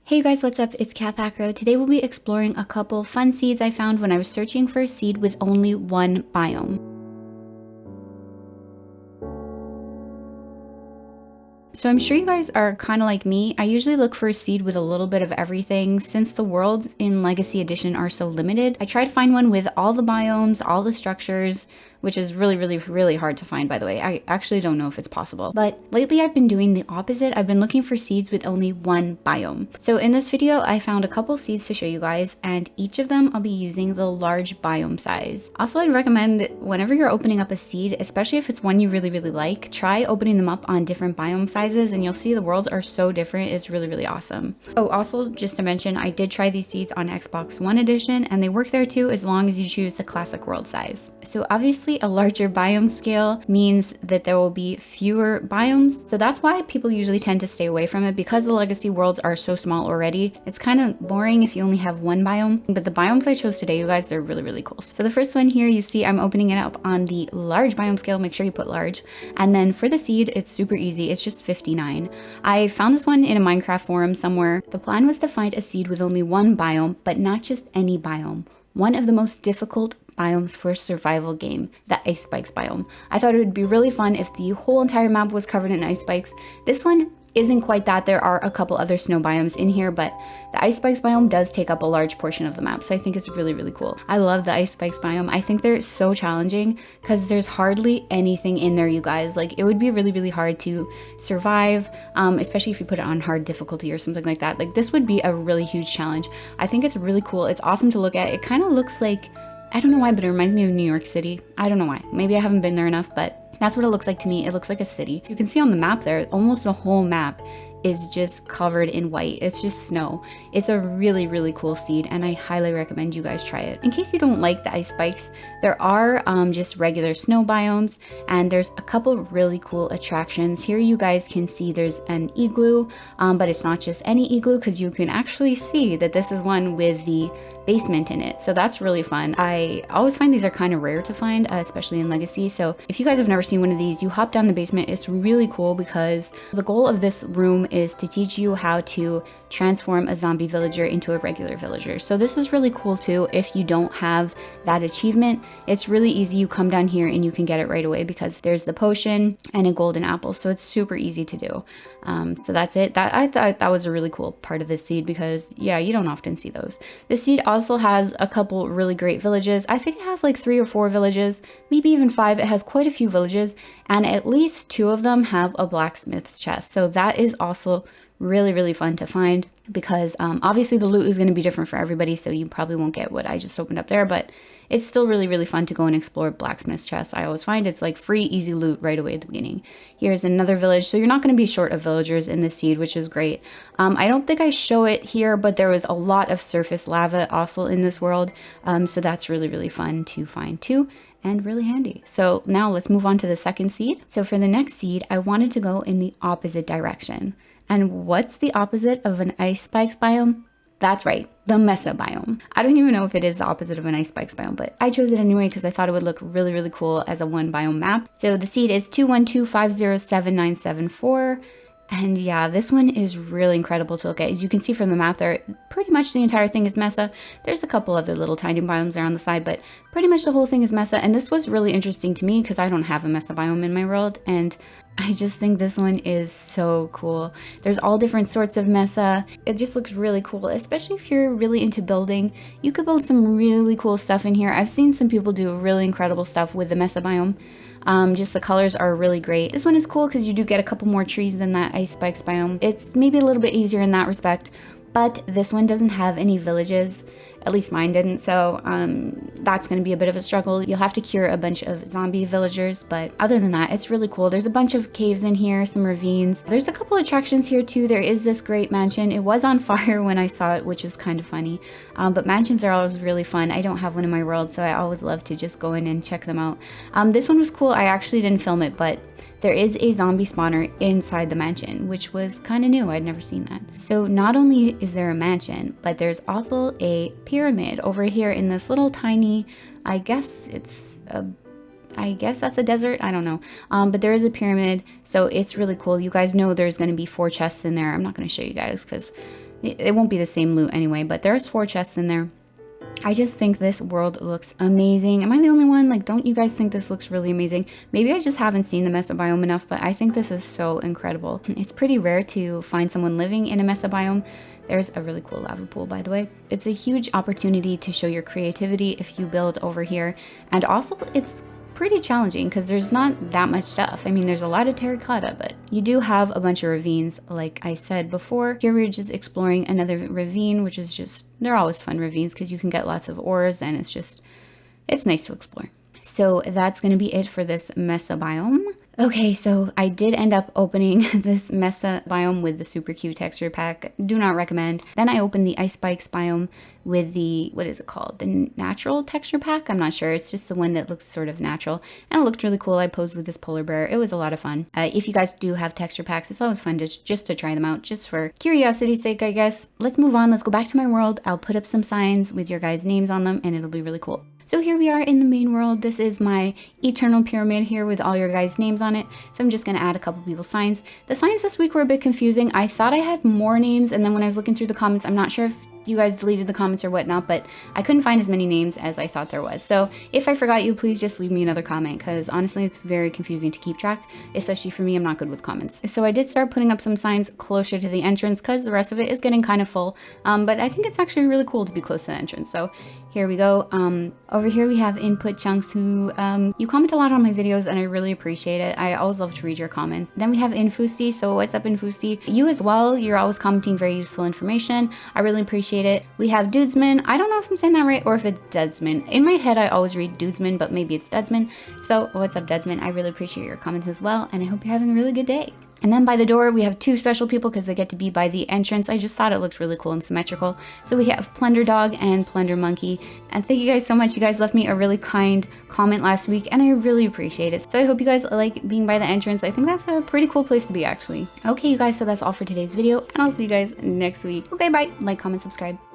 Hey you guys, what's up? It's kathacro. Today we'll be exploring a couple fun seeds I found when I was searching for a seed with only one biome. So I'm sure you guys are kind of like me. I usually look for a seed with a little bit of everything. Since the worlds in Legacy Edition are so limited, I try to find one with all the biomes, all the structures, which is really hard to find, by the way. I actually don't know if it's possible. But lately I've been doing the opposite. I've been looking for seeds with only one biome. So in this video, I found a couple seeds to show you guys, and each of them I'll be using the large biome size. Also, I'd recommend whenever you're opening up a seed, especially if it's one you really like, try opening them up on different biome sizes and you'll see the worlds are so different. It's really awesome. Oh, also just to mention, I did try these seeds on Xbox One Edition and they work there too as long as you choose the classic world size. So obviously a larger biome scale means that there will be fewer biomes. So that's why people usually tend to stay away from it, because the legacy worlds are so small already. It's kind of boring if you only have one biome, but the biomes I chose today, you guys, they're really cool. So the first one here, you see I'm opening it up on the large biome scale. Make sure you put large. And then for the seed, it's super easy. It's just 59. I found this one in a Minecraft forum somewhere. The plan was to find a seed with only one biome, but not just any biome. One of the most difficult biomes for a survival game, the ice spikes biome. I thought it would be really fun if the whole entire map was covered in ice spikes. This one isn't quite that. There are a couple other snow biomes in here, but the ice spikes biome does take up a large portion of the map, so I think it's really cool. I love the ice spikes biome. I think they're so challenging because there's hardly anything in there, you guys. Like, it would be really hard to survive, especially if you put it on hard difficulty or something like that. Like, this would be a really huge challenge. I think it's really cool. It's awesome to look at. It kind of looks like, I don't know why, but it reminds me of New York City. I don't know why. Maybe I haven't been there enough, but that's what it looks like to me. It looks like a city. You can see on the map there, almost the whole map is just covered in white. It's just snow. It's a really cool seed, and I highly recommend you guys try it. In case you don't like the ice spikes, there are just regular snow biomes, and there's a couple really cool attractions. Here you guys can see there's an igloo, but it's not just any igloo, because you can actually see that this is one with the basement in it. So that's really fun. I always find these are kind of rare to find, especially in Legacy. So if you guys have never seen one of these, you hop down the basement. It's really cool because the goal of this room is to teach you how to transform a zombie villager into a regular villager. So this is really cool too. If you don't have that achievement, it's really easy. You come down here and you can get it right away because there's the potion and a golden apple. So it's super easy to do. So that's it. I thought that was a really cool part of this seed because, yeah, you don't often see those. This seed also has a couple really great villages. I think it has like 3 or 4 villages, maybe even 5. It has quite a few villages, and at least 2 of them have a blacksmith's chest. So that is also really fun to find because obviously the loot is going to be different for everybody, so you probably won't get what I just opened up there, but it's still really fun to go and explore blacksmith's chests. I always find it's like free, easy loot right away at the beginning. Here's another village, so you're not going to be short of villagers in this seed, which is great. I don't think I show it here, but there was a lot of surface lava also in this world, so that's really fun to find too, and really handy. So now let's move on to the second seed. So for the next seed, I wanted to go in the opposite direction. And what's the opposite of an ice spikes biome? That's right, the mesa biome. I don't even know if it is the opposite of an ice spikes biome, but I chose it anyway because I thought it would look really cool as a 1 biome map. So the seed is 212507974. And yeah, this one is really incredible to look at. As you can see from the map there, pretty much the entire thing is mesa. There's a couple other little tiny biomes there on the side, but pretty much the whole thing is mesa. And this was really interesting to me because I don't have a mesa biome in my world, and I just think this one is so cool. There's all different sorts of mesa. It just looks really cool, especially if you're really into building. You could build some really cool stuff in here. I've seen some people do really incredible stuff with the mesa biome. Just the colors are really great. This one is cool because you do get a couple more trees than that ice spikes biome. It's maybe a little bit easier in that respect, but this one doesn't have any villages. At least mine didn't, so that's going to be a bit of a struggle. You'll have to cure a bunch of zombie villagers, but other than that, it's really cool. There's a bunch of caves in here, some ravines. There's a couple attractions here too. There is this great mansion. It was on fire when I saw it, which is kind of funny, but mansions are always really fun. I don't have one in my world, so I always love to just go in and check them out. This one was cool. I actually didn't film it, but there is a zombie spawner inside the mansion, which was kind of new. I'd never seen that. So not only is there a mansion, but there's also a pyramid over here in this little tiny, I guess that's a desert. I don't know. But there is a pyramid, so it's really cool. You guys know there's going to be 4 chests in there. I'm not going to show you guys because It won't be the same loot anyway, but there's 4 chests in there. I just think this world looks amazing. Am I the only one? Like, don't you guys think this looks really amazing? Maybe I just haven't seen the mesa biome enough, but I think this is so incredible. It's pretty rare to find someone living in a mesa biome. There's a really cool lava pool, by the way. It's a huge opportunity to show your creativity if you build over here. And also, it's pretty challenging because there's not that much stuff. I mean, there's a lot of terracotta, but you do have a bunch of ravines, like I said before. Here we're just exploring another ravine, which is just, they're always fun ravines because you can get lots of ores and it's nice to explore. So that's going to be it for this mesa biome. Okay, so I did end up opening this mesa biome with the super cute texture pack. Do not recommend. Then I opened the ice spikes biome with the, what is it called? The natural texture pack? I'm not sure. It's just the one that looks sort of natural. And it looked really cool. I posed with this polar bear. It was a lot of fun. If you guys do have texture packs, it's always fun to just to try them out, just for curiosity's sake, I guys. Let's move on. Let's go back to my world. I'll put up some signs with your guys' names on them and it'll be really cool. So here we are in the main world. This is my eternal pyramid here with all your guys' names on it. So I'm just gonna add a couple people's signs. The signs this week were a bit confusing. I thought I had more names, and then when I was looking through the comments, I'm not sure if you guys deleted the comments or whatnot, but I couldn't find as many names as I thought there was. So if I forgot you, please just leave me another comment, because honestly, it's very confusing to keep track, especially for me. I'm not good with comments. So I did start putting up some signs closer to the entrance because the rest of it is getting kind of full. But I think it's actually really cool to be close to the entrance. So here we go. Over here we have Input Chunks, who you comment a lot on my videos and I really appreciate it. I always love to read your comments. Then we have Infusti. So what's up, Infusti? You as well. You're always commenting very useful information. I really appreciate it. We have Dudesman. I don't know if I'm saying that right or if it's Dedsman. In my head, I always read Dudesman, but maybe it's Dedsman. So what's up, Dedsman? I really appreciate your comments as well, and I hope you're having a really good day. And then by the door, we have 2 special people because they get to be by the entrance. I just thought it looked really cool and symmetrical. So we have Plunder Dog and Plunder Monkey. And thank you guys so much. You guys left me a really kind comment last week, and I really appreciate it. So I hope you guys like being by the entrance. I think that's a pretty cool place to be, actually. Okay, you guys, so that's all for today's video, and I'll see you guys next week. Okay, bye. Like, comment, subscribe.